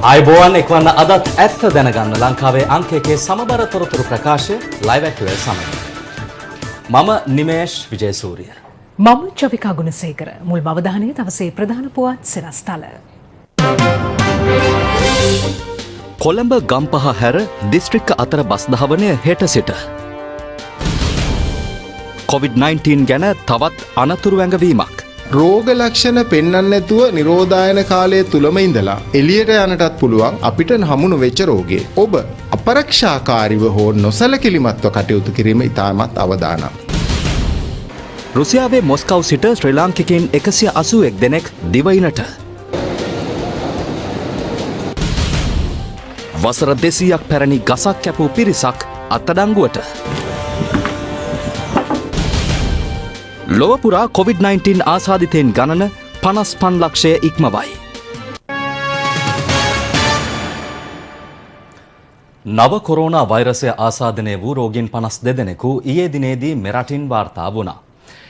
ආයුබෝවන් එක්වන්න අදත් ඇත්ත දැනගන්න ලංකාවේ අංක එකේ සමබර තොරතුරු ප්‍රකාශය ලයිව් ඇක්ටුවල් සමග. මම නිමේෂ් විජේසූරිය. මම චවිකා ගුණසේකර. මුල් අවධානය දවසේ ප්‍රධාන පුවත් සිරස්තල. කොළඹ ගම්පහ හැර දිස්ත්‍රික්ක අතර බස් ධාවනය හෙට සිට. COVID-19 ගැන තවත් අනතුරු ඇඟවීමක්. රෝග ලක්ෂණ පෙන්වන්න නැතුව නිරෝධායන කාලය තුලම ඉඳලා එළියට යන්නටත් පුළුවන් අපිට හමු නොවෙච්ච රෝගේ. ඔබ අපරක්ෂාකාරීව හෝ නොසලකිලිමත්ව කටයුතු කිරීම ඉතාමත් අවදානම්. රුසියාවේ මොස්කව් සිට ශ්‍රී ලාංකිකයින් 181 දෙනෙක් දිවයිනට. වසර 200ක් පැරණි ගසක් කැපූ පිරිසක් අත්අඩංගුවට. ලොව පුරා COVID-19 ආසාදිතයින් ගණන 55 ලක්ෂය ඉක්මවයි. නව කොරෝනා වෛරසය ආසාදනය වූ රෝගීන් 52 දෙනෙකු ඊයේ දිනේදී මෙරටින් වාර්තා වුණා.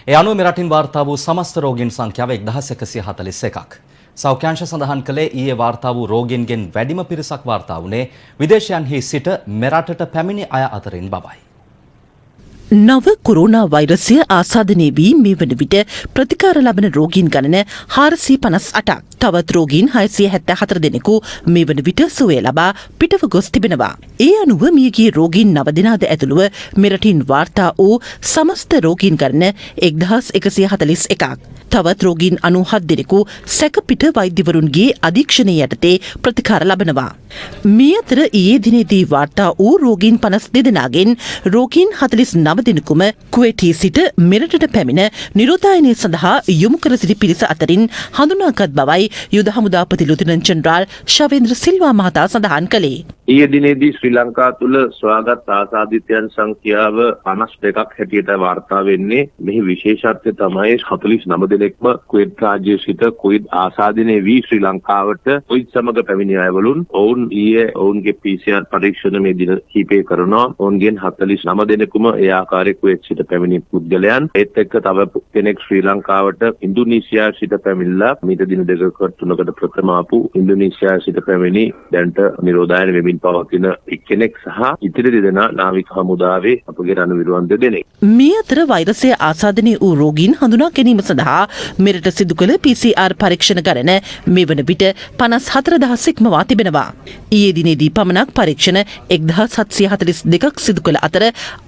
ඒ අනුව මෙරටින් වාර්තා වූ සමස්ත රෝගීන් සංඛ්‍යාව 1141ක්. සෞඛ්‍යාංශ සඳහන් කළේ ඊයේ වාර්තා වූ රෝගීන්ගෙන් වැඩිම පිරිසක් වාර්තා වුණේ විදේශයන්හි සිට මෙරටට පැමිණි අය අතරින් බවයි. නව කොරෝනා වෛරසය ආසාදනය වී මේ වන විට ප්‍රතිකාර ලබන රෝගීන් ගණන 458ක්. තවත් රෝගීන් 674 දෙනෙකු මේ වන විට සුවය ලබා පිටව ගොස් තිබෙනවා. ඒ අනුව මියගිය රෝගීන් 9 දෙනාද ඇතුළුව මෙරටින් වාර්තා වූ සමස්ත රෝගීන් ගණන 1141ක්. තවත් රෝගීන් 97 දෙනෙකු සැකපිට වෛද්‍යවරුන්ගේ අධීක්ෂණය යටතේ ප්‍රතිකාර ලබනවා. මේ අතර ඊයේ දිනේදී වාර්තා වූ රෝගීන් 52 දෙනාගෙන් රෝගීන් 49 දෙනෙකුම කුවේටි සිට මෙරටට පැමිණ නිරෝධායනය සඳහා යොමු කර සිටි පිරිස අතරින් හඳුනාගත් බවයි යුද හමුදාපති ලුතිනන්ට් ජෙනරාල් ශවේන්ද්‍ර සිල්වා මහතා සඳහන් කළේ. ඊයේ දිනේදී ශ්‍රී ලංකාව තුළ සොයාගත් ආසාදිතයන් සංඛ්‍යාව 52ක් හැටියට වාර්තා වෙන්නේ. මෙහි විශේෂත්වය තමයි 49 දෙනෙක්ම කුවේට් රාජ්‍යයේ සිට කොවිඩ් ආසාදනය වී ශ්‍රී ලංකාවට කොවිඩ් සමග පැමිණි අයවලුන් ඔවුන් ඊයේ ඔවුන්ගේ PCR පරීක්ෂණ මේ දින කිහිපය කරනවා. ඔවුන්ගෙන් 49 දෙනෙකුම ඒ ආකාරයේ කුවේට් සිට පැමිණි පුද්ගලයන්. ඒත් එක්ක තව කෙනෙක් ශ්‍රී ලංකාවට ඉන්දුනීසියාව සිට පැමිණලා මීට දින දෙකකට තුනකට ප්‍රථම ආපු ඉන්දුනීසියාව සිට පැමිණි දැන්ට නිරෝධායන වෙමින් පවතින එක්කෙනෙක් සහ ඉතිරි දෙදෙනා නාවික හමුදාවේ අපගේ රණවිරුවන් දෙදෙනෙක්. මේ අතර වෛරසය ආසාදනය වූ රෝගීන් හඳුනා ගැනීම සඳහා මෙරට සිදු කළ PCR පරීක්ෂණ ගණන මේ වන විට 54000 ඉක්මවා තිබෙනවා. ඊයේ දිනේදී පමණක් පරීක්ෂණ 1742ක් සිදු කළ අතර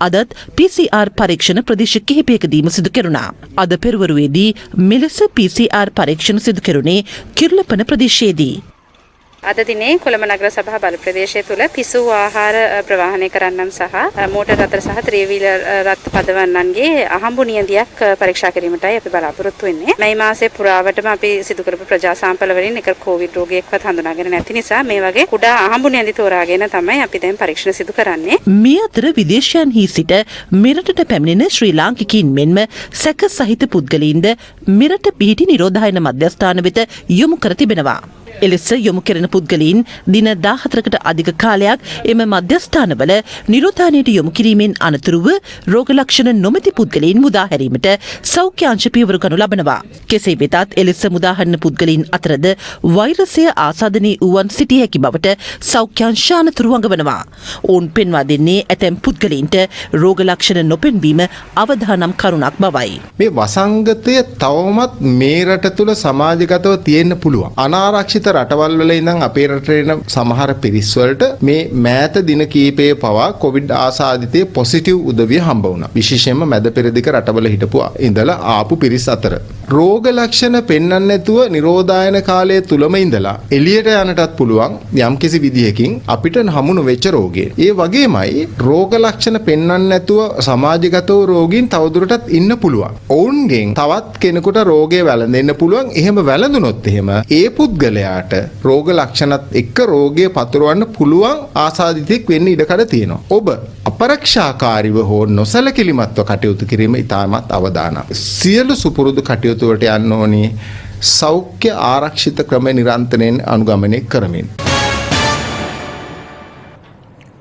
අදත් PCR පරීක්ෂණ ප්‍රදේශ කිහිපයකදීම සිදු කෙරුණා. අද පෙරවරුවේදී මෙලෙස PCR පරීක්ෂණ සිදු කෙරුණේ කිරුළපන ප්‍රදේශයේදී. අද දිනේ කොළඹ නගර සභා බල ප්‍රදේශය තුල පිසු ආහාර ප්‍රවාහනය කරන්නන් සහ මෝටර් රථ සහ ත්‍රිවීලර් රථ පදවන්නන්ගේ අහඹු නියඳියක් පරීක්ෂා කිරීමටයි අපි බලාපොරොත්තු වෙන්නේ. මේ මාසයේ පුරාවටම අපි සිදු කරපු ප්‍රජා සාම්පල වලින් එක කොවිඩ් රෝගියෙක්වත් හඳුනාගෙන නැති නිසා මේ වගේ කුඩා අහඹු නියඳි තෝරාගෙන තමයි අපි දැන් පරීක්ෂණ සිදු කරන්නේ. මේ අතර විදේශයන්හි සිට මෙරටට පැමිණෙන ශ්‍රී ලාංකිකයින් මෙන්ම සැක සහිත පුද්ගලයින්ද මෙරට පිහිටි නිරෝධායන මධ්‍යස්ථාන වෙත යොමු කර තිබෙනවා. එලෙස යොමු කෙරෙන පුද්ගලයින් දින 14කට අධික කාලයක් එම මධ්‍යස්ථානවල නිරෝධායනයට යොමු කිරීමෙන් අනතුරුව රෝග ලක්ෂණ නොමැති පුද්ගලයින් මුදා හැරීමට සෞඛ්‍යාංශ පියවර ගනු ලබනවා. කෙසේ වෙතත් එලෙස මුදා හැරෙන පුද්ගලයින් අතරද වෛරසය ආසාදනය වූවන් සිටිය හැකි බවට සෞඛ්‍යාංශ අනතුරු වඟවනවා. ඔවුන් පෙන්වා දෙන්නේ ඇතැම් පුද්ගලයින්ට රෝග ලක්ෂණ නොපෙන්වීම අවදානම් කරුණක් බවයි. මේ වසංගතය තවමත් මේ රට තුල සමාජගතව තියෙන්න පුළුවන්. අනාරක්ෂිත රටවල් වල ඉඳන් අපේ රටේ එන සමහර පිරිස් වලට මේ මෑත දින කීපයේ පවා කොවිඩ් ආසාදිතයේ පොසිටිව් උදවිය හම්බ වුණා. විශේෂයෙන්ම මැද පෙරදිග රටවල හිටපු ඉඳලා ආපු පිරිස් අතර. රෝග ලක්ෂණ පෙන්වන්න නැතුව නිරෝධායන කාලය තුලම ඉඳලා එළියට යන්නටත් පුළුවන් යම්කිසි විදිහකින් අපිට හමු නොවෙච්ච රෝගේ. ඒ වගේමයි රෝග ලක්ෂණ පෙන්වන්න නැතුව සමාජගතව රෝගීන් තවදුරටත් ඉන්න පුළුවන්. ඔවුන්ගෙන් තවත් කෙනෙකුට රෝගය වැළඳෙන්න පුළුවන්. එහෙම වැළඳුනොත් එහෙම ඒ පුද්ගලයා රෝග ලක්ෂණත් එක්ක රෝගය පතුරවන්න පුළුවන් ආසාදිතෙක් වෙන්න ඉඩකඩ තියෙනවා. ඔබ අපරක්ෂාකාරීව හෝ නොසලකිලිමත්ව කටයුතු කිරීම ඉතාමත් අවදානම්. සියලු සුපුරුදු කටයුතු වලට යන්න ඕනේ සෞඛ්‍ය ආරක්ෂිත ක්‍රම නිරන්තරයෙන් අනුගමනය කරමින්.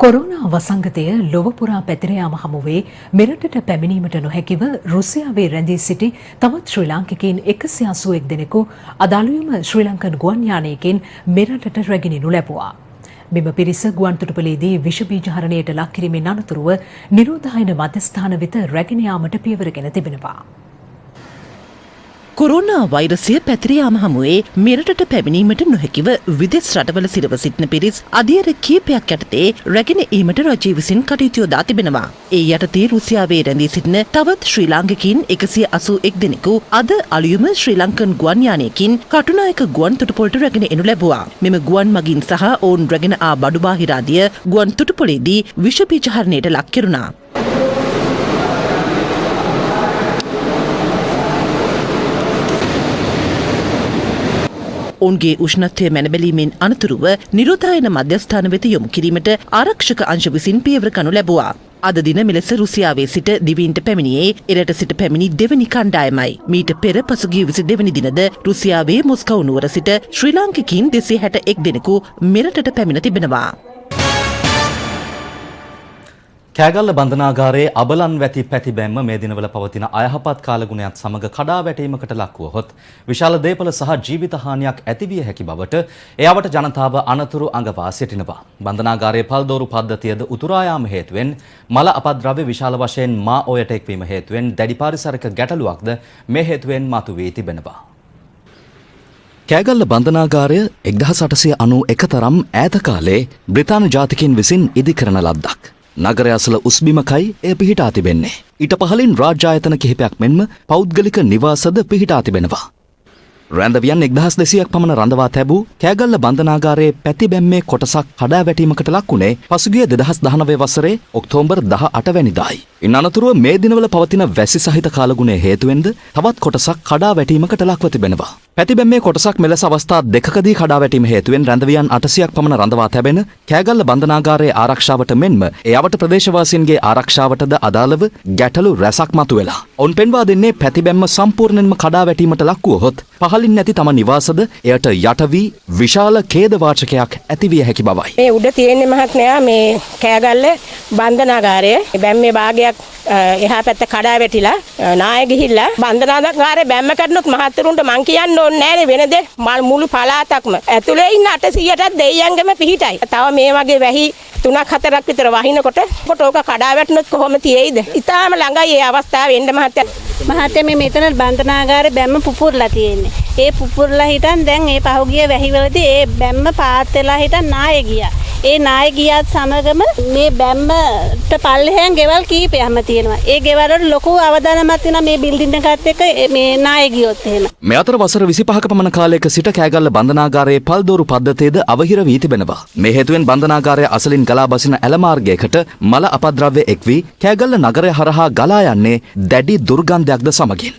කොරෝනා වසංගතය ලොව පුරා පැතිර යාම හමුවේ මෙරටට පැමිණීමට නොහැකිව රුසියාවේ රැඳී සිටි තවත් ශ්‍රී ලාංකිකයින් 181 දෙනෙකු අදාළුවම ශ්‍රී ලංකන් ගුවන් යානයකින් මෙරටට රැගෙනු ලැබුවා. මෙම පිරිස ගුවන් තොටුපළේදී විෂ බීජ හරණයට ලක් කිරීමෙන් අනතුරුව නිරෝධායන මධ්‍යස්ථාන වෙත රැගෙන යාමට පියවරගෙන තිබෙනවා. කොරෝනා වෛරසය පැතිර යාම හමුවේ මෙරටට පැමිණීමට නොහැකිව විදෙස් රටවල සිරව සිටින පිරිස් අධීර කීපයක් යටතේ රැගෙන ඒමට රජය විසින් කටයුතු යොදා තිබෙනවා. ඒ යටතේ රුසියාවේ රැඳී සිටින තවත් ශ්‍රී ලාංකිකයින් 181 දෙනෙකු අද අලුයම ශ්‍රී ලංකන් ගුවන් යානයකින් කටුනායක ගුවන් තොටුපොළට රැගෙන එනු ලැබුවා. මෙම ගුවන් මගින් සහ ඔවුන් රැගෙන ආ බඩු බාහිර ආදිය ගුවන් තොටුපොළේදී විෂ බීජ හරණයට ලක් කෙරුණා. ඔවුන්ගේ උෂ්ණත්වය මැනබැලීමෙන් අනතුරුව නිරෝධායන මධ්‍යස්ථාන වෙත යොමු කිරීමට ආරක්ෂක අංශ විසින් පියවර ගනු ලැබුවා. අද දින මෙලෙස රුසියාවේ සිට දිවයිනට පැමිණියේ එරට සිට පැමිණි දෙවනි කණ්ඩායමයි. මීට පෙර පසුගිය 22 වෙනි දිනද රුසියාවේ මොස්කව් නුවර සිට ශ්‍රී ලාංකිකයින් 261 දෙනෙකු මෙරටට පැමිණ තිබෙනවා. කෑගල්ල බන්ධනාගාරයේ අබලන් වැති පැතිබැම්ම මේ දිනවල පවතින අයහපත් කාලගුණයත් සමග කඩා වැටීමකට ලක්වුවහොත් විශාල දේපල සහ ජීවිත හානියක් ඇතිවිය හැකි බවට එයාවට ජනතාව අනතුරු අඟවා සිටිනවා. බන්ධනාගාරයේ පල්දෝරු පද්ධතියද උතුරා යාම හේතුවෙන් මල අපද්‍රව්‍ය විශාල වශයෙන් මා ඔයට එක්වීම හේතුවෙන් දැඩි පාරිසරික ගැටලුවක්ද මේ හේතුවෙන් මතුවී තිබෙනවා. කෑගල්ල බන්ධනාගාරය 1891 තරම් ඈත කාලේ බ්‍රිතාන්‍ය ජාතිකයින් විසින් ඉදිකරන ලද්දක්. නගරය අසල උස්බිමකයි එය පිහිටා තිබෙන්නේ. ඊට පහළින් රාජ්‍ය ආයතන කිහිපයක් මෙන්ම පෞද්ගලික නිවාසද පිහිටා තිබෙනවා. රැඳවියන් 1200ක් පමණ රඳවා තැබූ කෑගල්ල බන්ධනාගාරයේ පැතිබැම්මේ කොටසක් කඩා වැටීමකට ලක් වුණේ පසුගිය 2019 වසරේ ඔක්තෝබර් 18 වැනිදායි. ඉන් අනතුරුව මේ දිනවල පවතින වැසි සහිත කාලගුණය හේතුවෙන්ද තවත් කොටසක් කඩා වැටීමකට ලක්ව තිබෙනවා. පැතිබැම්මේ කොටසක් මෙලෙස අවස්ථා දෙකකදී කඩා වැටීම හේතුවෙන් රැඳවියන් 800ක් පමණ රඳවා තැබෙන කෑගල්ල බන්ධනාගාරයේ ආරක්ෂාවට මෙන්ම එයාවට ප්‍රදේශවාසීන්ගේ ආරක්ෂාවටද අදාළව ගැටලු රැසක් මතුවෙලා. ඔවුන් පෙන්වා දෙන්නේ පැතිබැම්ම සම්පූර්ණයෙන්ම කඩා වැටීමට ලක් වුවහොත් පහළින් නැති තම නිවාසද එයට යට වී විශාල ඛේදවාචකයක් ඇතිවිය හැකි බවයි. මේ උඩ තියෙන්නේ මහත්මයා මේ කෑගල්ල බන්ධනාගාරය බැම්මේ භාගයක් එහා පැත්ත කඩා වැටිලා නාය ගිහිල්ලා බන්ධනාගාරේ බැම්ම කරනොත් මහත්තුරුන්ට මං කියන්න ඕනේ නෑනේ වෙනද මුළු පළාතක්ම ඇතුලේ ඉන්න 800ටත් දෙයියන්ගෙම පිහිටයි. තව මේ වගේ වැහි 3-4ක් විතර වහිනකොට ඕක කඩා වැටුනොත් කොහොම තියෙයිද? ඉතාලම ළඟයි ඒ අවස්ථාව එන්න මහත්තයා. මහත්තයා මේ මෙතන බන්ධනාගාරේ බැම්ම පුපුරලා තියෙන්නේ. ඒ පුපුරලා හිටන් දැන් ඒ පහුගිය වැහිවලදී ඒ බැම්ම පාත් වෙලා හිටන් නාය ගියා. ඒ නාය ගියාත් සමගම මේ බැම්මට පල්ලෙහාන් ගෙවල් කීපයක්ම තියෙනවා. ඒ ගෙවල් වල ලොකු අවදානමක් තියෙනවා මේ බිල්ඩින් එකත් එක්ක මේ නාය ගියොත් එහෙම. මේ අතර වසර 25ක පමණ කාලයක සිට කෑගල්ල බන්ධනාගාරයේ පල්දෝරු පද්ධතියද අවහිර වී තිබෙනවා. මේ හේතුවෙන් බන්ධනාගාරය අසලින් ගලා බසින ඇල මාර්ගයකට මල අපද්‍රව්‍ය එක් වී කෑගල්ල නගරය හරහා ගලා යන්නේ දැඩි දුර්ගන්ධයක්ද සමගින්.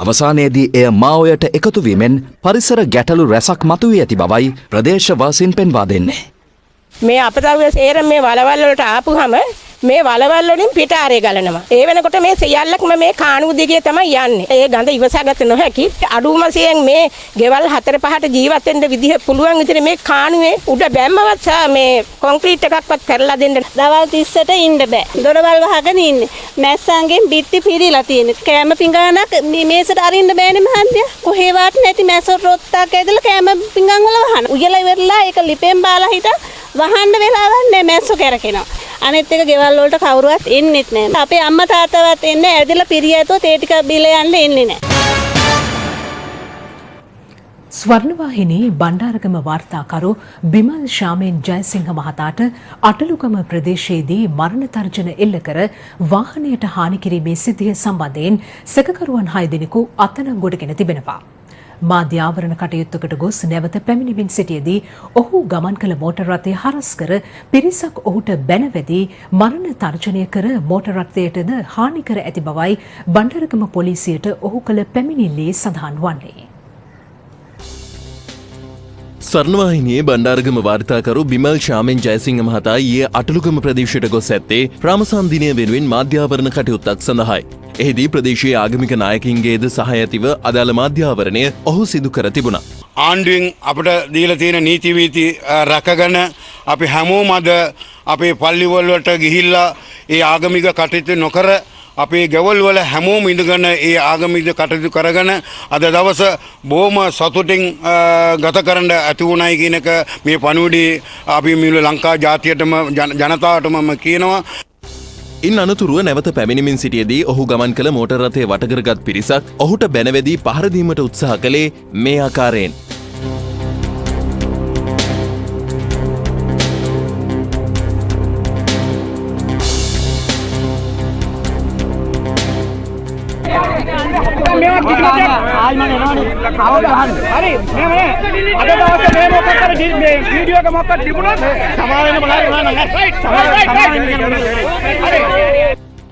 අවසානයේදී එය මාඔයට එකතු වීමෙන් පරිසර ගැටලු රැසක් මතුවී ඇති බවයි ප්‍රදේශවාසීන් පෙන්වා දෙන්නේ. මේ අපද්‍රව්‍ය සේරම මේ වලවල් වලට ආපුහම මේ වලවල් වලින් පිටාරේ ගලනවා. ඒ වෙනකොට මේ සියල්ලක්ම මේ කාණුව දිගේ තමයි යන්නේ. ඒ ගඳ ඉවසාගත නොහැකි. අඩුම වශයෙන් මේ ගෙවල් 4-5ට ජීවත් වෙන්න විදිහ පුළුවන් විදිහට මේ කාණුවේ උඩ බැම්මවත් මේ කොන්ක්‍රීට් එකක්වත් කරලා දෙන්න. දවල් 30ට ඉන්න බෑ. දොරවල් වහගෙන ඉන්නේ. මැස්සන්ගෙන් බිත්ති පිරීලා තියෙන්නේ. කෑම පිඟානක් මේ මේසට අරින්න බෑනේ මහන්දියා. කොහෙවත් නැති මැස්ස රොත්තක් ඇදලා කෑම පිඟාන් වල වහන. උයලා ඉවරලා ඒක ලිපෙන් බාලා හිට වහන්න වෙලාවක් නැහැ මැස්සෝ කැරකෙනවා. අනිත් එක ගෙවල් වලට කවුරුවත් එන්නෙත් නැහැ. අපේ අම්මා තාත්තවත් එන්නේ ඇදලා පිරියතෝ තේ ටික බිල යන්න එන්නේ නැහැ. ස්වර්ණවාහිනී බණ්ඩාරගම වාර්තාකරු බිමල් ශාමෙන් ජයසිංහ මහතාට අටලුගම ප්‍රදේශයේදී මරණ තර්ජන එල්ල කර වාහනයට හානි කිරීමේ සිද්ධිය සම්බන්ධයෙන් සැකකරුවන් 6 දෙනෙකු අත්අඩංගුවටගෙන තිබෙනවා. මාධ්‍ය ආවරණ කටයුත්තකට ගොස් නැවත පැමිණෙමින් සිටියේදී ඔහු ගමන් කළ මෝටර් රථය හරස් කර පිරිසක් ඔහුට බැනවැදී මරණ තර්ජනය කර මෝටර් රථයටද හානි කර ඇති බවයි බණ්ඩාරගම පොලිසියට ඔහු කළ පැමිණිල්ලේ සඳහන් වන්නේ. ස්වර්ණවාහිනියේ බණ්ඩාරගම වාර්තාකරු බිමල් ශාමෙන් ජයසිංහ මහතා ඊයේ අටලුගම ප්‍රදේශයට ගොස් ඇත්තේ රාමසන් දිනය වෙනුවෙන් මාධ්‍යාවරණ කටයුත්තක් සඳහායි. එහිදී ප්‍රදේශයේ ආගමික නායකින්ගේද සහය ඇතිව අදාළ මාධ්‍යාවරණය ඔහු සිදු කර තිබුණා. ආණ්ඩුවෙන් අපට දීලා තියෙන නීති වීති රැකගෙන අපි හැමෝම අද අපේ පල්ලිවල වලට ගිහිල්ලා ඒ ආගමික කටයුතු නොකර අපේ ගෙවල් වල හැමෝම ඉඳගෙන ඒ ආගමික කටයුතු කරගෙන අද දවස බොහොම සතුටින් ගත කරන්න ඇති වුණයි කියන එක මේ පණිවිඩය අපි මුළු ලංකා ජාතියටම ජනතාවටම කියනවා. ඉන් අනතුරුව නැවත පැමිණිමින් සිටියදී ඔහු ගමන් කළ මෝටර් රථය වටකරගත් පිරිසක් ඔහුට බැනවැදී පහර දීමට උත්සාහ කළේ මේ ආකාරයෙන්.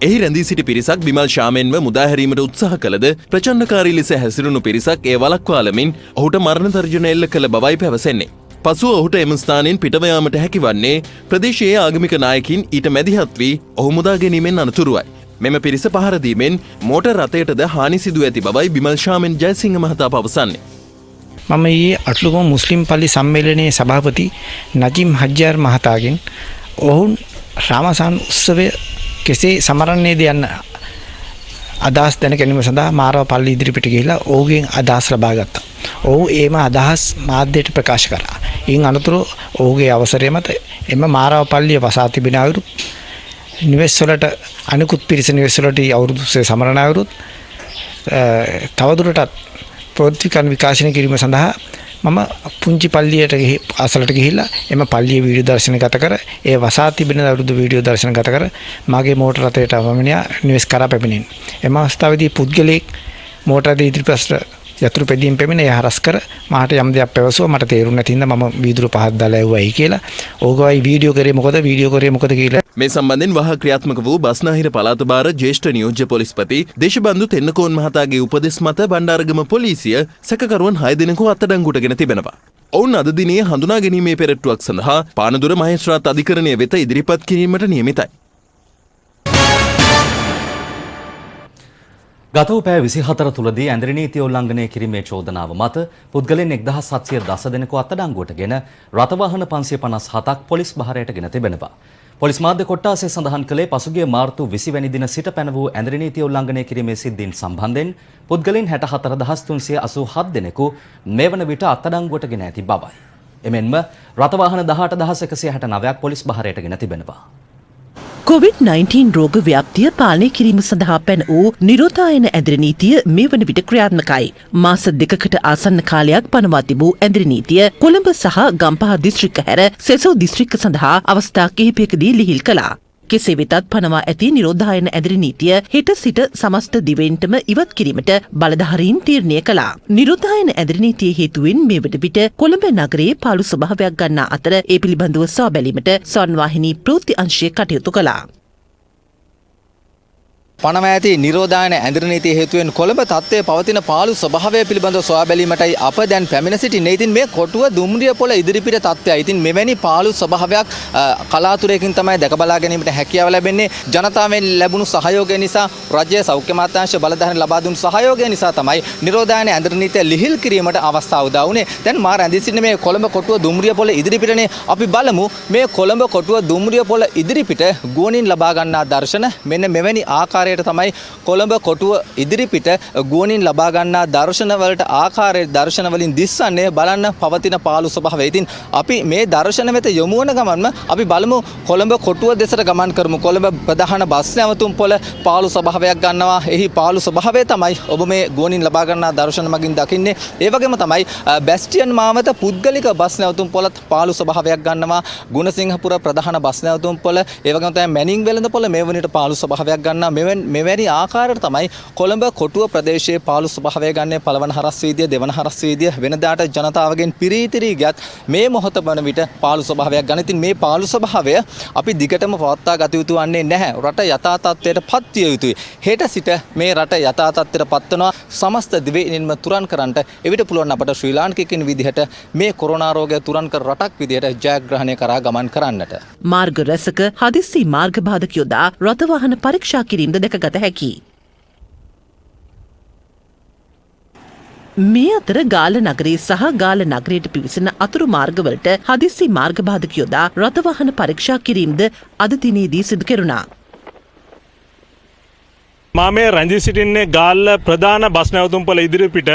එහි රැඳී සිටි පිරිසක් බිමල් ශාමෙන්ව මුදාහැරීමට උත්සාහ කළද ප්‍රචණ්ඩකාරී ලෙස හැසිරුණු පිරිසක් එය වළක්වාලමින් ඔහුට මරණ තර්ජන එල්ල කළ බවයි පැවසෙන්නේ. පසුව ඔහුට එම ස්ථානයෙන් පිටව යාමට හැකිවන්නේ ප්‍රදේශයේ ආගමික නායකින් ඊට මැදිහත් වී ඔහු මුදා ගැනීමෙන් අනතුරුවයි. මෙම පිරිස පහර දීමෙන් මෝටර් රථයටද හානි සිදු ඇති බවයි බිමල් ශාමෙන් ජයසිංහ මහතා පවසන්නේ. මම ඊයේ අටලුගම මුස්ලිම් පල්ලි සම්මේලනයේ සභාපති නජීම් හජ්ජාර් මහතාගෙන් ඔවුන් රාමසාන් උත්සවය කෙසේ සමරන්නේද යන්න අදහස් දැන ගැනීම සඳහා මාරව පල්ලි ඉදිරිපිට ගිහිලා ඔහුගෙන් අදහස් ලබා ගත්තා. ඔහු ඒම අදහස් මාධ්‍යයට ප්‍රකාශ කරා. ඉන් අනතුරු ඔහුගේ අවසරය මත එම මාරව පල්ලිය වසා තිබෙන අයුරු නිවෙස්වලට අනිකුත් පිරිස නිවෙස්වලට අවුරුදු සමරන අයුරුත් තවදුරටත් ප්‍රවෘත්තිකන් විකාශනය කිරීම සඳහා මම පුංචි පල්ලියට අසලට ගිහිල්ලා එම පල්ලියේ වීඩියෝ දර්ශන ගත කර ඒ වසා තිබෙන අවුරුදු වීඩියෝ දර්ශන ගත කර මාගේ මෝටර රථයට වමනියා නිවෙස් කරා පැමිණෙන. එම අවස්ථාවේදී පුද්ගලයෙක් මෝටර රථයේ ඉදිරිපසට යතුරු පෙදීම් පැමිණ එය හරස් කර මාට යම් දෙයක් පැවසුවා. මට තේරුන්නේ නැති හින්දා මම වීදුරු පහක් දාලා ඇව්වයි කියලා. ඕගොයි වීඩියෝ කරේ මොකද කියලා මේ සම්බන්ධයෙන් වහ ක්‍රියාත්මක වූ බස්නාහිර පළාත භාර ජ්‍යෙෂ්ඨ නියෝජ්‍ය පොලිස්පති දේශබන්දු තෙන්නකෝන් මහතාගේ උපදෙස් මත බණ්ඩාරගම පොලිසිය සැකකරුවන් 6 දෙනෙකු අත්අඩංගුවටගෙන තිබෙනවා. ඔවුන් අද දිනේ හඳුනා ගැනීමේ පෙරට්ටුවක් සඳහා පානදුර මහේස්ත්‍රාත් අධිකරණය වෙත ඉදිරිපත් කිරීමට නියමිතයි. ගත වූ පැය 24 තුලදී ඇඳරි නීතිය උල්ලංඝනය කිරීමේ චෝදනාව මත පුද්ගලයන් 1710 දෙනෙකු අත්අඩංගුවටගෙන රථවාහන 557ක් පොලිස් බහරයට ගෙන තිබෙනවා. පොලිස් මාධ්‍ය කොට්ටාසේ සඳහන් කළේ පසුගිය මාර්තු 20 වැනි දින සිට පැන වූ ඇඳරි නීතිය උල්ලංඝනය කිරීමේ සිද්ධීන් සම්බන්ධයෙන් පුද්ගලයන් 64387 දෙනෙකු මේ වන විට අත්අඩංගුවට ගෙන ඇති බවයි. එමෙන්ම රථවාහන 18169ක් පොලිස් බහරයට ගෙන තිබෙනවා. COVID-19 රෝග ව්‍යාප්තිය පාලනය කිරීම සඳහා පැන වූ නිරෝධායන ඇඳරි නීතිය මේ වන විට ක්‍රියාත්මකයි. මාස 2කට ආසන්න කාලයක් පනවා තිබූ ඇඳරි නීතිය කොළඹ සහ ගම්පහ දිස්ත්‍රික්ක හැර සෙසු දිස්ත්‍රික්ක සඳහා අවස්ථා කිහිපයකදී ලිහිල් කළා. කෙසේ වෙතත් පනවා ඇති නිරෝධායන ඇඳරි නීතිය හෙට සිට සමස්ත දිවයින්ටම ඉවත් කිරීමට බලධාරීන් තීරණය කළා. නිරෝධායන ඇඳරි නීතිය හේතුවෙන් මේ වන විට කොළඹ නගරයේ පාළු ස්වභාවයක් ගන්නා අතර ඒ පිළිබඳව සොයා බැලීමට ස්වර්ණවාහිනී ප්‍රවෘත්ති අංශය කටයුතු කළා. පනවා ඇති නිරෝධායන ඇඳරි නීතිය හේතුවෙන් කොළඹ තත්ත්වයේ පවතින පාළු ස්වභාවය පිළිබඳව සොයා බැලීමටයි අප දැන් පැමිණ සිටින්නේ. ඉතින් මේ කොටුව දුම්රිය පොළ ඉදිරිපිට තත්ත්වයයි. ඉතින් මෙවැනි පාළු ස්වභාවයක් කලාතුරකින් තමයි දැක බලා ගැනීමට හැකියාව ලැබෙන්නේ. ජනතාවෙන් ලැබුණු සහයෝගය නිසා, රජයේ සෞඛ්‍ය අමාත්‍යාංශ බලධාරීන් ලබා දුන්නු සහයෝගය නිසා තමයි නිරෝධායන ඇඳරි නීතිය ලිහිල් කිරීමට අවස්ථාව උදා වුණේ. දැන් මා රැඳී සිටින මේ කොළඹ කොටුව දුම්රිය පොළ ඉදිරිපිටනේ. අපි බලමු මේ කොළඹ කොටුව දුම්රිය පොළ ඉදිරිපිට ගුවනින් ලබා ගන්නා දර්ශන. මෙන්න මෙවැනි ආකාරයට තමයි කොළඹ කොටුව ඉදිරිපිට ගුවනින් ලබා ගන්නා දර්ශන වලට ආකාරයේ දර්ශන වලින් දිස්සන්නේ බලන්න පවතින පාළු ස්වභාවය. ඉතින් අපි මේ දර්ශන වෙත යොමු වන ගමන්ම අපි බලමු කොළඹ කොටුව දෙසට ගමන් කරමු. කොළඹ ප්‍රධාන බස් නැවතුම් පොළ පාළු ස්වභාවයක් ගන්නවා. එහි පාළු ස්වභාවය තමයි ඔබ මේ ගුවනින් ලබා ගන්නා දර්ශන මගින් දකින්නේ. ඒ වගේම තමයි බැස්ටියන් මාවත පුද්ගලික බස් නැවතුම් පොළත් පාළු ස්වභාවයක් ගන්නවා. ගුණසිංහපුර ප්‍රධාන බස් නැවතුම් පොළ, ඒ වගේම තමයි මැනින් වෙළඳ පොළ මේ වනිට පාළු ස්වභාවයක් ගන්නවා. මෙවැනි ආකාරයට තමයි කොළඹ කොටුව ප්‍රදේශයේ පාළු ස්වභාවය ගන්නේ. පළවන හරස් වීදිය, දෙවන හරස් වීදිය වෙනදාට ජනතාවගෙන් පිරීතිරී ගියත් මේ මොහොත වන විට පාළු ස්වභාවයක් ගන්න. ඉතින් මේ පාළු ස්වභාවය අපි දිගටම පවත්වා ගත යුතු වන්නේ නැහැ. රට යථා තත්ත්වයට පත් විය යුතුයි. හෙට සිට මේ රට යථා තත්ත්වයට පත් වෙනවා. සමස්ත දිවයිනින්ම තුරන් කරන්නට එවිට පුළුවන් අපට ශ්‍රී ලාංකිකින් විදිහට මේ කොරෝනා රෝගය තුරන් කර රටක් විදිහට ජයග්‍රහණය කරා ගමන් කරන්නට. මාර්ග රැසක හදිසි මාර්ග බාධක යොදා රථ වාහන පරීක්ෂා කිරීමද දැකගත හැකියි. මේ අතර ගාල නගරයේ සහ ගාල නගරයට පිවිසෙන අතුරු මාර්ගවලට හදිසි මාර්ගබාධක යොදා රථවාහන පරීක්ෂා කිරීමද අද දිනේදී සිදු කෙරුණා. මා මේ රැඳී සිටින්නේ ගාල්ල ප්‍රධාන බස් නැවතුම්පොළ ඉදිරිපිට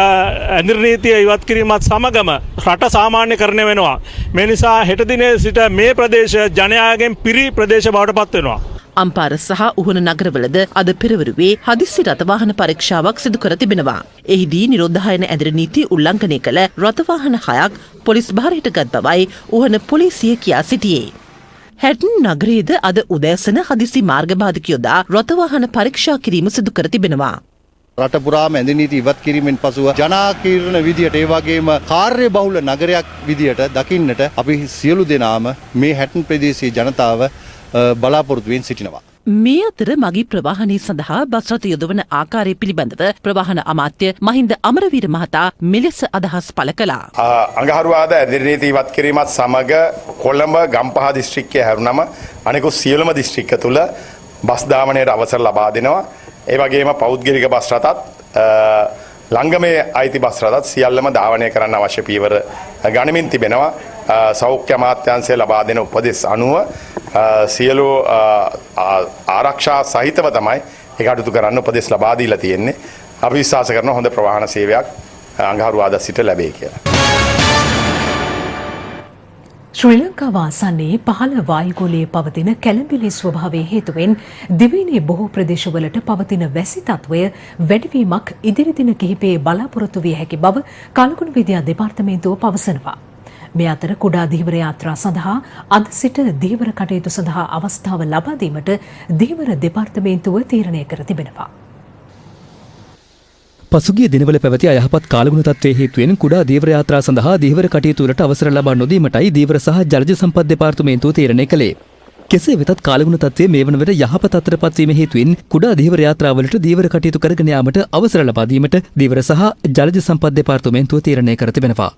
ඇඳිරි නීතිය ඉවත් කිරීමත් සමගම රට සාමාන්‍යකරණය වෙනවා. මේ නිසා හෙට දිනේ සිට මේ ප්‍රදේශ ජනයාගෙන් පිරි ප්‍රදේශ බවට පත් වෙනවා. අම්පාර සහ උහුණ නගරවලද අද පෙරවරුවේ හදිස්සි රථවාහන පරීක්ෂාවක් සිදු කර තිබෙනවා. එහිදී නිරෝධායන ඇඳිරි නීති උල්ලංඝනය කළ රථවාහන 6ක් පොලිස් භාරයට ගත් බවයි උහුණ පොලිසිය කියා සිටියේ. හැටන් නගරයේද අද උදෑසන හදිසි මාර්ගබාධක යොදා රථවාහන පරීක්ෂා කිරීම සිදු කර තිබෙනවා. රට පුරාම ඇඳිරි නීති ඉවත් කිරීමෙන් පසුව ජනාකීර්ණ විදියට ඒ වගේම කාර්ය බහුල නගරයක් විදියට දකින්නට අපි සියලු දෙනාම මේ හැටන් ප්‍රදේශයේ ජනතාව බලාපොරොත්තුවෙන් සිටිනවා. මේ අතර මගී ප්‍රවාහනය සඳහා බස් රථ යොදවන ආකාරය පිළිබඳව ප්‍රවාහන අමාත්‍ය මහින්ද අමරවීර මහතා මෙලෙස අදහස් පළ කළා. අඟහරුවාද ඇඳිරි නීති ඉවත් කිරීමත් සමග කොළඹ ගම්පහ දිස්ත්‍රික්කය හැරුණම අනෙකුත් සියලුම දිස්ත්‍රික්ක තුල බස් දාමනයට අවසර ලබා දෙනවා. ඒ වගේම පෞද්ගලික බස් රථත් ළංගමේ අයිති බස් රථත් සියල්ලම ධාවනය කරන්න අවශ්‍ය පියවර ගනිමින් තිබෙනවා. සෞඛ්‍ය අමාත්‍යාංශය ලබා දෙන උපදෙස් අනුව සියලු ආරක්ෂා සහිතව තමයි ඒ කටයුතු කරන්න උපදෙස් ලබා දීලා තියෙන්නේ. අපි විශ්වාස කරන හොඳ ප්‍රවාහන සේවයක් අඟහරුවාදා සිට ලැබේ කියලා. ශ්‍රී ලංකාව ආසන්නයේ පහළ වායුගෝලයේ පවතින කැළඹිලි ස්වභාවයේ හේතුවෙන් දිවයිනේ බොහෝ ප්‍රදේශවලට පවතින වැසි තත්වය වැඩිවීමක් ඉදිරි දින කිහිපයේ බලාපොරොත්තු විය හැකි බව කලකුණු විද්‍යා දෙපාර්තමේන්තුව පවසනවා. මේ අතර කුඩා ධීවර යාත්‍රා සඳහා අද සිට ධීවර කටයුතු සඳහා අවස්ථාව ලබා දීමට ධීවර දෙපාර්තමේන්තුව තීරණය කර තිබෙනවා. පසුගිය දිනවල පැවති අයහපත් කාලගුණ තත්ත්වයේ හේතුවෙන් කුඩා ධීවර යාත්‍රා සඳහා ධීවර කටයුතු වලට අවසර ලබා නොදීමටයි ධීවර සහ ජලජ සම්පත් දෙපාර්තමේන්තුව තීරණය කළේ. කෙසේ වෙතත් කාලගුණ තත්ත්වයේ මේ වන විට යහපත් අතරපත් වීම හේතුවෙන් කුඩා ධීවර යාත්‍රාවලට ධීවර කටයුතු කරගෙන යාමට අවසර ලබා දීමට ධීවර සහ ජලජ සම්පත් දෙපාර්තමේන්තුව තීරණය කර තිබෙනවා.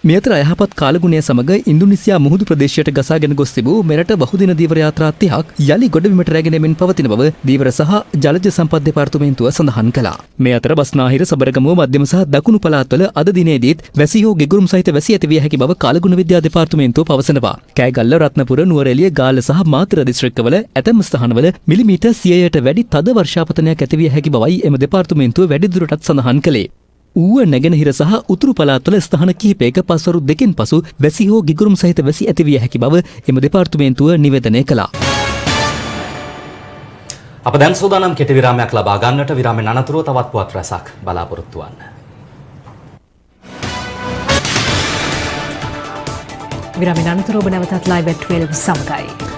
මේ අතර අයහපත් කාලගුණය සමග ඉන්දුනීසියා මුහුදු ප්‍රදේශයට ගසාගෙන ගොස් තිබූ මෙරට බහුදින ධීවර යාත්‍රා 30ක් යලි ගොඩබිමට රැගෙන එමින් පවතින බව ධීවර සහ ජලජ සම්පත් දෙපාර්තමේන්තුව සඳහන් කළා. මේ අතර බස්නාහිර සබරගමුව මධ්‍යම සහ දකුණු පළාත්වල අද දිනේදීත් වැසි හෝ ගිගුරුම් සහිත වැසි ඇතිවිය හැකි බව කාලගුණ විද්‍යා දෙපාර්තමේන්තුව පවසනවා. කෑගල්ල, රත්නපුර, නුවරඑළිය, ගාල්ල සහ මාතර දිස්ත්‍රික්කවල ඇතැම් ස්ථානවල මිලිමීටර් 100ට වැඩි තද වර්ෂාපතනයක් ඇතිවිය හැකි බවයි එම දෙපාර්තමේන්තුව වැඩිදුරටත් සඳහන් කළේ. ඌව නැගෙනහිර සහ උතුරු පළාත්වල ස්ථාන කිහිපයක පස්වරු දෙකෙන් පසු වැසි හෝ ගිගුරුම් සහිත වැසි ඇතිවිය හැකි බව එම දෙපාර්තමේන්තුව නිවේදනය කළා. අප දැන් සූදානම් කෙටි විරාමයක් ලබා ගන්නට. විරාමෙන් අනතුරුව තවත් පුවත් රැසක් බලාපොරොත්තු වන්න. විරාමෙන් අනතුරුව නැවතත් live at 12 සමගයි.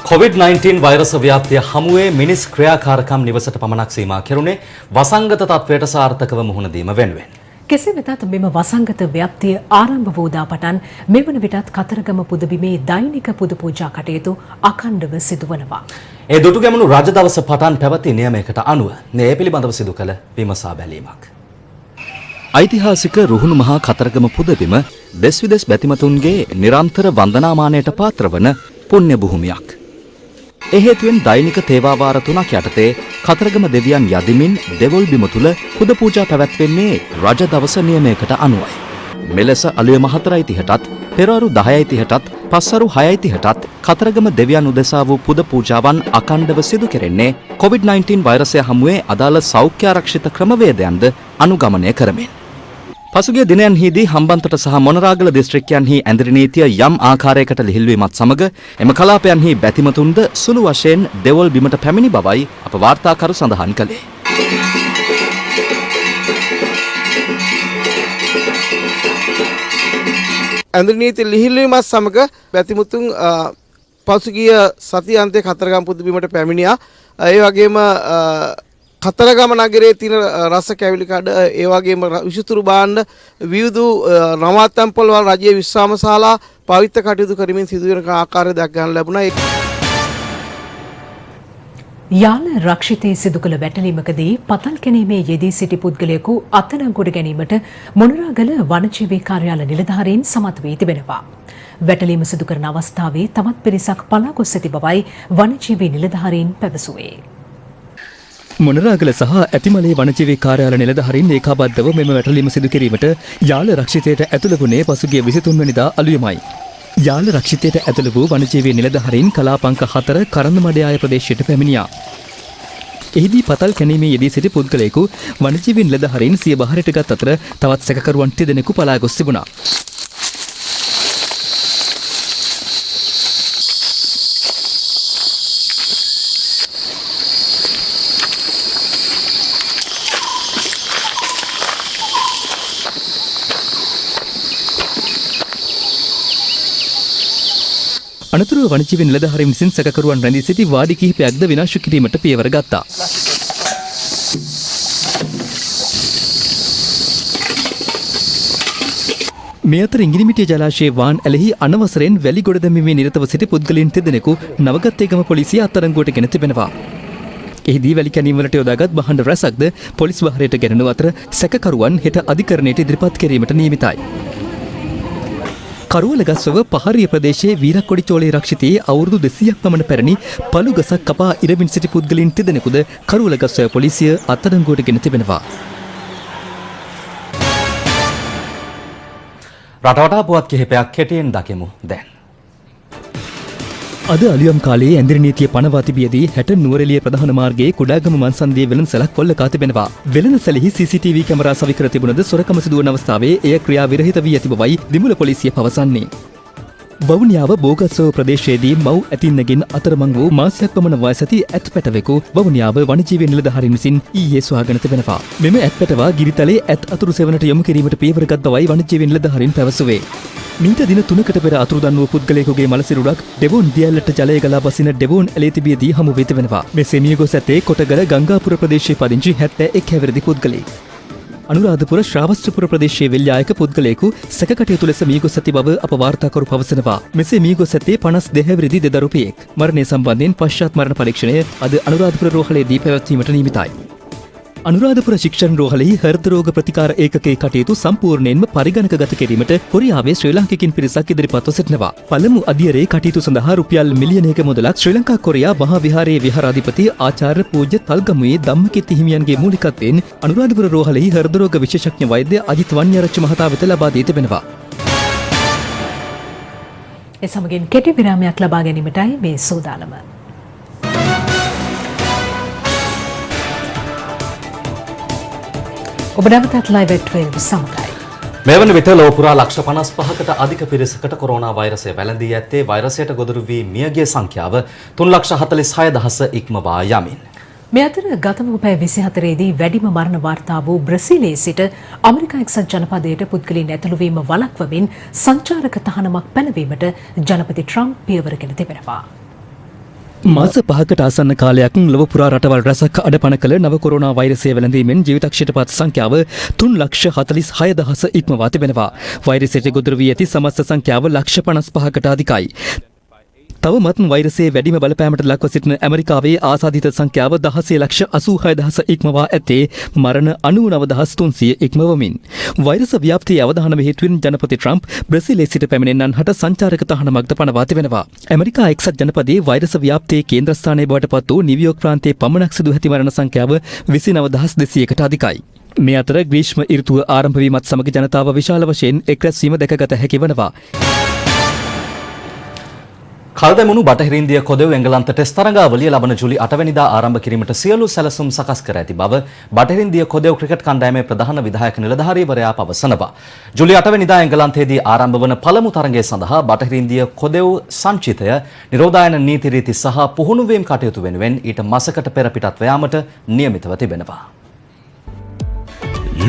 COVID-19 වෛරස ව්‍යාප්තිය හමුවේ මිනිස් ක්‍රියාකාරකම් නිවසට පමණක් සීමා කෙරුණේ වසංගත තත්වයට සාර්ථකව මුහුණ දීම වෙනුවෙන්. කෙසේ වෙතත් මෙම වසංගත ව්‍යාප්තිය ආරම්භ වූ දා පටන් මෙවන විටත් කතරගම පුදබිමේ දෛනික පුද පූජා කටයුතු අඛණ්ඩව සිදුවනවා. ඒ දුටුගැමුණු රජ දවස පටන් පැවති නියමයකට අනුව මේ පිළිබඳව සිදු කළ විමසා බැලීමක්. ඓතිහාසික රුහුණු මහා කතරගම පුදබිම දෙස් විදෙස් බැතිමතුන්ගේ නිරන්තර වන්දනාමානයට පාත්‍රවන පුණ්‍ය භූමියක්. ඒ හේතුවෙන් දෛනික තේවාවාර 3ක් යටතේ කතරගම දෙවියන් යදිමින් දෙවොල් බිම තුල පුද පූජා පැවැත්වෙන්නේ රජ දවස නියමයකට අනුවයි. මෙලෙස අලුයම 4:30ටත් පෙරවරු 10:30ටත් පස්වරු 6:30ටත් කතරගම දෙවියන් උදෙසා වූ පුද පූජාවන් අඛණ්ඩව සිදු කෙරෙන්නේ COVID-19 වෛරසය හමුවේ අදාළ සෞඛ්‍ය ආරක්ෂිත ක්‍රමවේදයන්ද අනුගමනය කරමින්. පසුගිය දිනයන්හිදී හම්බන්තොට සහ මොනරාගල දිස්ත්‍රික්කයන්හි ඇඳිරි නීතිය යම් ආකාරයකට ලිහිල්වීමත් සමග එම කලාපයන්හි බැතිමතුන්ද සුළු වශයෙන් දෙවොල් බිමට පැමිණි බවයි අප වාර්තාකරු සඳහන් කළේ. ඇඳිරි නීතිය ලිහිල්වීමත් සමග බැතිමතුන් පසුගිය සතියාන්තයේ කතරගම පුදබිමට පැමිණියා. ඒ වගේම කතරගම නගරයේ තියෙන රස කැවිලි කඩ ඒ වගේම විසුතුරු භාණ්ඩ විවිධ රමාත්තම් පොළවල් රජයේ විශ්‍රාමශාලා පවිත්‍ර කටයුතු කරමින් සිදුවන ආකාරය දැක ගන්න ලැබුණා. යාල රක්ෂිතයේ සිදු කළ වැටලීමකදී පතල් කැණීමේ යෙදී සිටි පුද්ගලයෙකු අත්අඩංගුවට ගැනීමට මොනරාගල වනජීවී කාර්යාල නිලධාරීන් සමත් වී තිබෙනවා. වැටලීම සිදු කරන අවස්ථාවේ තවත් පිරිසක් පලා ගොස් ඇති බවයි වනජීවී නිලධාරීන් පැවසුවේ. මොනරාගල සහ ඇතිමලේ වනජීවී කාර්යාල නිලධාරීන් ඒකාබද්ධව මෙම වැටලීම සිදු කිරීමට යාල රක්ෂිතයට ඇතුළු වුණේ පසුගිය 23 වෙනිදා අලුයමයි. යාල රක්ෂිතයට ඇතුළු වූ වනජීවී නිලධාරීන් කලාපංක 4 කරන්දමඩයාය ප්‍රදේශයට පැමිණියා. එහිදී පතල් කැනීමේ යෙදී සිටි පුද්ගලයෙකු වනජීවී නිලධාරීන් සිය බහරට ගත් අතර තවත් සැකකරුවන් දෙදෙනෙකු පලා ගොස් තිබුණා. අනතුරුව වනජීවී නිලධාරීන් විසින් සැකකරුවන් රැඳී සිටි වාඩි කිහිපයක්ද විනාශ කිරීමට පියවර ගත්තා. මේ අතර ඉංගිරිමිටිය ජලාශයේ වාන් ඇලෙහි අනවසරයෙන් වැලි ගොඩ දැමීමේ නිරතව සිටි පුද්ගලයන් දෙදෙනෙකු නවගත්තේගම පොලිසිය අත්අඩංගුවට ගෙන තිබෙනවා. එහිදී වැලි කැණීම් වලට යොදාගත් භාණ්ඩ රැසක්ද පොලිස් බහරයට ගෙනෙනු අතර සැකකරුවන් හෙට අධිකරණයට ඉදිරිපත් කිරීමට නියමිතයි. කරුවලගස්වව පහරිය ප්‍රදේශයේ වීරක්කොඩිචෝලේ රක්ෂිතයේ අවුරුදු 200ක් පමණ පැරණි පළු ගසක් කපා ඉරමින් සිටි පුද්ගලයන් දෙදෙනෙකුද කරුවලගස්වව පොලිසිය අත්අඩංගුවට ගෙන තිබෙනවා. රටවටා පුවත් කිහිපයක් කෙටියෙන් දකිමු දැන්. අද අලුයම් කාලයේ ඇඳිරි නීතිය පනවා තිබියදී 60 නුවරඑළිය ප්‍රධාන මාර්ගයේ කුඩාගම මන්සන්දියේ වෙළඳසැලක් කොල්ලකා තිබෙනවා. වෙළඳසැලෙහි CCTV කැමරා සවිකර තිබුණද සොරකම සිදුවන අවස්ථාවේ එය ක්‍රියා විරහිත වී ඇති බවයි දිමුල පොලිසිය පවසන්නේ. වවුනියාව බෝගස්සව ප්‍රදේශයේදී මව් ඇතින්නගෙන් අතරමං වූ මාසයක් පමණ වයස ඇති ඇත් පැටවෙකු වවුනියාව වනජීවී නිලධාරීන් විසින් ඊයේ සොයාගෙන තිබෙනවා. මෙම ඇත් පැටවා ගිරිතලේ ඇත් අතුරු සෙවණට යොමු කිරීමට පියවරගත් බවයි වනජීවී නිලධාරීන් පැවසුවේ. මීට දින 3කට පෙර අතුරුදන් වූ පුද්ගලයෙකුගේ මලසිරුරක් ඩෙවෝන් දියැලට ජලය ගලා බසින ඩෙවෝන් ඇලේ තිබියදී හමු වී තිබෙනවා. මෙසේ මිය ගොස් ඇත්තේ කොටගල ගංගාපුර ප්‍රදේශයේ පදිංචි 71 හැවිරිදි පුද්ගලයෙක්. අනුරාධපුර ශ්‍රාවස්ත්‍රපුර ප්‍රදේශයේ වෙල්යායක පුද්ගලයෙකු සැකකටයුතු ලෙස මිය ගොස් ඇති බව අප වාර්තාකරු පවසනවා. මෙසේ මිය ගොස් ඇත්තේ 52 හැවිරිදි දෙදරුපියෙක්. මරණය සම්බන්ධයෙන් පශ්චාත් මරණ පරීක්ෂණය අද අනුරාධපුර රෝහලේදී පැවැත්වීමට නියමිතයි. අනුරාධපුර ශික්ෂණ රෝහලෙහි හෘද රෝග ප්‍රතිකාර ඒකකයේ කටයුතු සම්පූර්ණයෙන්ම පරිගණකගත කිරීමට කොරියාවේ ශ්‍රී ලාංකිකින් පිරිසක් ඉදිරිපත්ව සිටිනවා. පළමු අධියරේ කටයුතු සඳහා රුපියල් මිලියනයක මුදලක් ශ්‍රී ලංකා කොරියා මහා විහාරයේ විහාරාධිපති ආචාර්ය පූජ්‍ය තල්ගමුවේ ධම්මකිත්ති හිමියන්ගේ මූලිකත්වයෙන් අනුරාධපුර රෝහලෙහි හෘද රෝග විශේෂඥ වෛද්‍ය අජිත් වන්නිආරච්චි මහතා වෙත ලබා දී තිබෙනවා. ඒ සමගින් කෙටි විරාමයක් ලබා ගැනීමටයි මේ සූදානම. ඔබ නැවතත් ලයිව් at 12 සමගයි. මේ වන විට ලොව පුරා ලක්ෂ 55කට අධික පිරිසකට කොරෝනා වෛරසය වැළඳී ඇත්තේ වෛරසයට ගොදුරු වී මියගිය සංඛ්‍යාව 3,46,000 ඉක්මවා යමින්. මේ අතර ගත වූ පැය 24 දී වැඩිම මරණ වාර්තා වූ බ්‍රසීලයේ සිට ඇමරිකා එක්සත් ජනපදයට පුද්ගලයන් ඇතුළු වීම වළක්වමින් සංචාරක තහනමක් පැනවීමට ජනපති ට්‍රම්ප් පියවරගෙන තිබෙනවා. මාස 5කට ආසන්න කාලයක් ලොව පුරා රටවල් රැසක් අඩපණ කළ නව කොරෝනා වෛරසය වැළඳීමෙන් ජීවිතක්ෂයට පත් සංඛ්‍යාව 3,46,000 ඉක්මවා තිබෙනවා. වෛරසයට ගොදුරු වී ඇති සමස්ත සංඛ්‍යාව 55,000කට අධිකයි. තවමත් වෛරසයේ වැඩිම බලපෑමට ලක්ව සිටින ඇමරිකාවේ ආසාදිත සංඛ්‍යාව 16,86,000 ඉක්මවා ඇත්තේ මරණ 99,300 ඉක්මවමින්. වෛරස ව්‍යාප්තියේ අවධානම හේතුවෙන් ජනපති ට්‍රම්ප් බ්‍රසීලයේ සිට පැමිණෙන්නන් හට සංචාරක තහනමක්ද පනවා තිබෙනවා. ඇමරිකා එක්සත් ජනපදයේ වෛරස ව්‍යාප්තියේ කේන්ද්‍රස්ථානයේ බවට පත් වූ නිව්යෝක් ප්‍රාන්තයේ පමණක් සිදු ඇති මරණ සංඛ්‍යාව 29,200කට අධිකයි. මේ අතර ග්‍රීෂ්ම ඍතුව ආරම්භ වීමත් සමග ජනතාව විශාල වශයෙන් එක් රැස්වීම දැකගත හැකි වනවා. කල්දැමුණු බටහිර ඉන්දිය කොදෙව් එංගලන්ත ටෙස්ට් තරඟාවලිය ලබන ජූලි 8 වෙනිදා ආරම්භ කිරීමට සියලු සැලසුම් සකස් කර ඇති බව බටහිර ඉන්දිය කොදෙව් ක්‍රිකට් කණ්ඩායමේ ප්‍රධාන විධායක නිලධාරීවරයා පවසනවා. ජූලි 8 වෙනිදා එංගලන්තයේදී ආරම්භ වන පළමු තරඟය සඳහා බටහිර ඉන්දිය කොදෙව් සංචිතය නිරෝධායන නීති රීති සහ පුහුණුවීම් කටයුතු වෙනුවෙන් ඊට මාසකට පෙර පිටත්ව යාමට නියමිතව තිබෙනවා.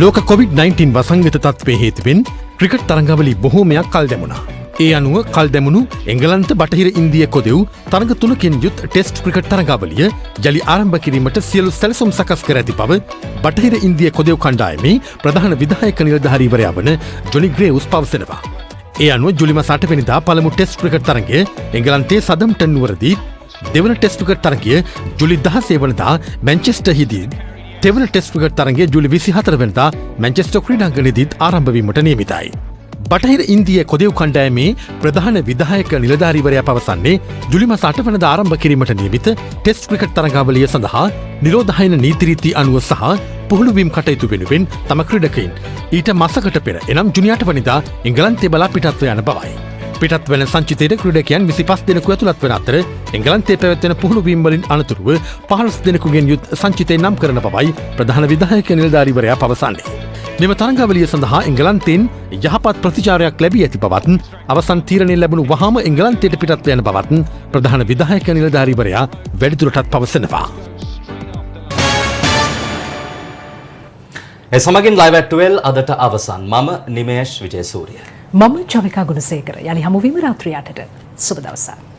ලෝක COVID-19 වසංගත තත්ත්වයේ හේතුවෙන් ක්‍රිකට් තරඟාවලි බොහෝමයක් කල් දැමුණා. ඒ අනුව කල් දැමුණු එංගලන්ත බටහිර ඉන්දිය කොදෙව් තරඟ 3කින් යුත් ටෙස්ට් ක්‍රිකට් තරඟාවලිය යලි ආරම්භ කිරීමට සියලු සැලසුම් සකස් කර ඇති බව බටහිර ඉන්දිය කොදෙව් කණ්ඩායමේ ප්‍රධාන විධායක නිලධාරීවරයා වන ජොනි ග්‍රේව්ස් පවසනවා. ඒ අනුව ජූලි මාස 8 වෙනිදා පළමු ටෙස්ට් ක්‍රිකට් තරඟය එංගලන්තයේ සදම්ටන් නුවරදී, දෙවන ටෙස්ට් ක්‍රිකට් තරඟය ජූලි 16 වෙනිදා මැන්චෙස්ටර්හිදී, තෙවන ටෙස්ට් ක්‍රිකට් තරඟය ජූලි 24 වෙනිදා මැන්චෙස්ටර් ක්‍රීඩාංගණයේදී ආරම්භ වීමට නියමිතයි. බටහිර ඉන්දිය කොදෙව් කණ්ඩායමේ ප්‍රධාන විදායක නිලධාරීවරයා පවසන්නේ ජුලි මාස 8 වෙනිදා ආරම්භ කිරීමට නියමිත ටෙස්ට් ක්‍රිකට් තරගාවලිය සඳහා නිරෝධායන නීතිරීති අනුව සහ පුහුණුවීම් කටයුතු වෙනුවෙන් තම ක්‍රීඩකයින් ඊට මාසකට පෙර එනම් ජුනි 8 වෙනිදා එංගලන්තය බලා පිටත්ව යන බවයි. පිටත් වෙන සංචිතයට ක්‍රීඩකයන් 25 දෙනෙකු ඇතුළත් වන අතර එංගලන්තයේ පැවැත්වෙන පුහුණුවීම් වලින් අනතුරුව 15 දෙනෙකුගෙන් යුත් සංචිතය නම් කරන බවයි ප්‍රධාන විදායක නිලධාරීවරයා පවසන්නේ. මෙම තරගාවලිය සඳහා එංගලන්තයෙන් යහපත් ප්‍රතිචාරයක් ලැබී ඇති බවත් අවසන් තීරණය ලැබුණු වහාම එංගලන්තයට පිටත් යන බවත් ප්‍රධාන විදායක නිලධාරීවරයා වැඩිදුරටත් පවසනවා. ඒ සමගින් live at 12 අදට අවසන්. මම නිමේෂ් විජේසූරිය. මම චවිකා ගුණසේකර. යලි හමුවීම රාත්‍රී 8ට. සුබ දවසක්.